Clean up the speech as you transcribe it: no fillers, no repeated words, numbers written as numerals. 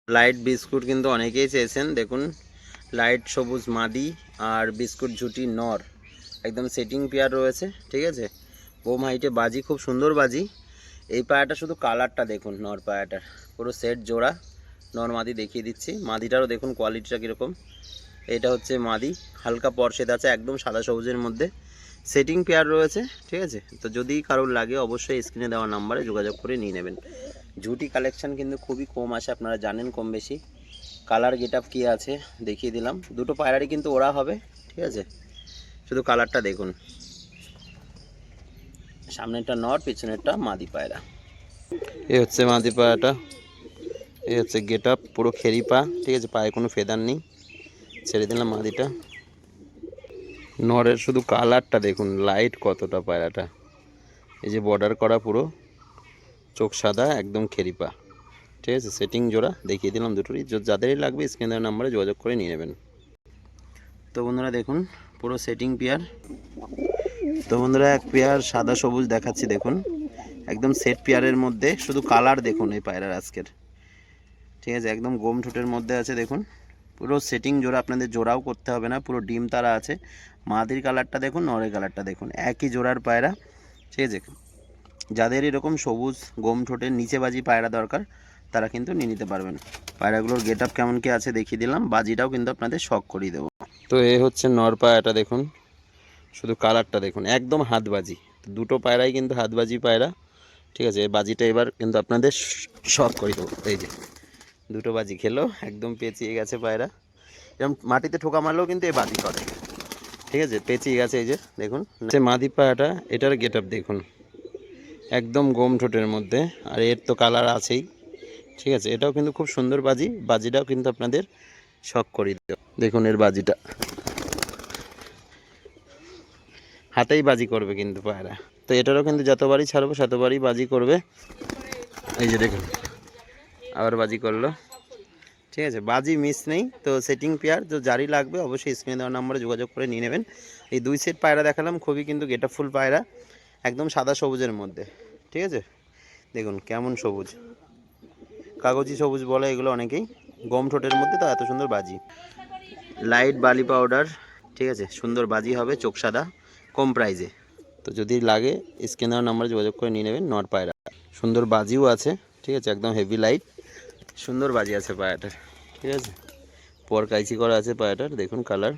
Light biscuit কিন্তু অনেকেই চেয়েছেন, দেখুন লাইট সবুজ মাদি আর বিস্কুট ঝুটি নর, একদম সেটিং পেয়ার রয়েছে। ঠিক আছে, বোম হাইটে বাজি, খুব সুন্দর বাজি। এই পায়াটা শুধু কালারটা দেখুন, নর পায়াটার পুরো সেট জোড়া। নর মাদি দেখিয়ে দিচ্ছি, মাদিটারও দেখুন কোয়ালিটিটা কীরকম। এটা হচ্ছে মাদি, হালকা পরশেদ আছে, একদম সাদা সবুজের মধ্যে সেটিং পেয়ার রয়েছে। ঠিক আছে, তো যদি কারোর লাগে অবশ্যই স্ক্রিনে দেওয়া নাম্বারে যোগাযোগ করে নিয়ে নেবেন। ঝুটি কালেকশন কিন্তু খুবই কম আসে, আপনারা জানেন কম বেশি। কালার গেট আপ কী আছে দেখিয়ে দিলাম, দুটো পায়রারই কিন্তু ওরা হবে। ঠিক আছে, শুধু কালারটা দেখুন, সামনেরটা নর, পিছনেরটা মাদি পায়রা। এই হচ্ছে মাদি পায়রাটা, এই হচ্ছে গেট আপ, পুরো খেরি পা। ঠিক আছে, পায়ে কোনো ফেদার নেই। ছেড়ে দিলাম মাদিটা। নরের শুধু কালারটা দেখুন, লাইট কতটা পায়রাটা। এই যে বর্ডার করা, পুরো চোখ সাদা, একদম খেরিপা। ঠিক আছে, সেটিং জোড়া দেখিয়ে দিলাম দুটোরই। যাদেরই লাগবে স্ক্রিনের নাম্বারে যোগাযোগ করে নিয়ে নেবেন। তো বন্ধুরা দেখুন, পুরো সেটিং পেয়ার। তো বন্ধুরা এক পেয়ার সাদা সবুজ দেখাচ্ছি, দেখুন একদম সেট পেয়ারের মধ্যে। শুধু কালার দেখুন এই পায়রার আজকের। ঠিক আছে, একদম গোম ঠোঁটের মধ্যে আছে, দেখুন পুরো সেটিং জোড়া। আপনাদের জোড়াও করতে হবে না, পুরো ডিম তারা আছে। মাদির কালারটা দেখুন, নরের কালারটা দেখুন, একই জোড়ার পায়রা। ঠিক আছে, যাদের এরকম সবুজ গোম ঠোঁটের নিচে বাজি পায়রা দরকার, তারা কিন্তু নিয়ে নিতে পারবেন। পায়রাগুলোর গেট আপ কেমন কি আছে দেখিয়ে দিলাম, বাজিটাও কিন্তু আপনাদের শখ করিয়ে দেবো। তো এ হচ্ছে নর পায়রাটা, দেখুন শুধু কালারটা দেখুন, একদম হাতবাজি। দুটো পায়রাই কিন্তু হাতবাজি পায়রা। ঠিক আছে, এই বাজিটা এবার কিন্তু আপনাদের শখ করিয়ে দেবো। এই যে দুটো বাজি খেলো, একদম পেঁচিয়ে গেছে পায়রা। এরকম মাটিতে ঠোকা মারলেও কিন্তু এই বাজি করে। ঠিক আছে, পেঁচিয়ে গেছে, এই যে দেখুন মাদি পায়রাটা। এটার গেট আপ দেখুন, একদম গোম ঠোঁটের মধ্যে, আর এর তো কালার আছেই। ঠিক আছে, এটাও কিন্তু খুব সুন্দর বাজি, বাজিটাও কিন্তু আপনাদের শখ করিয়ে দেব। দেখুন এর বাজিটা, হাতেই বাজি করবে কিন্তু পায়রা। তো এটারও কিন্তু যতবারই ছাড়বো ততবারই বাজি করবে। এই যে দেখুন আবার বাজি করলো। ঠিক আছে, বাজি মিস নেই। তো সেটিং পেয়ার তো যারই লাগবে অবশ্যই স্ক্রিনে দেওয়ার নাম্বারে যোগাযোগ করে নিয়ে নেবেন। এই দুই সেট পায়রা দেখালাম, খুবই কিন্তু গেটআপ ফুল পায়রা, একদম সাদা সবুজের মধ্যে। ঠিক আছে, দেখুন কেমন সবুজ, কাগজি সবুজ বলে এগুলো অনেকেই। গম ঠোঁটের মধ্যে তো এত সুন্দর বাজি, লাইট বালি পাউডার। ঠিক আছে, সুন্দর বাজি হবে, চোখ সাদা, কম প্রাইজে। তো যদি লাগে স্ক্রিনে দেওয়ার নাম্বারে যোগাযোগ করে নিয়ে নেবেন। নট পায়রা সুন্দর বাজিও আছে। ঠিক আছে, একদম হেভি লাইট, সুন্দর বাজি আছে পায়রাটার। ঠিক আছে, পর কাইচি করা আছে পায়রাটার, দেখুন কালার।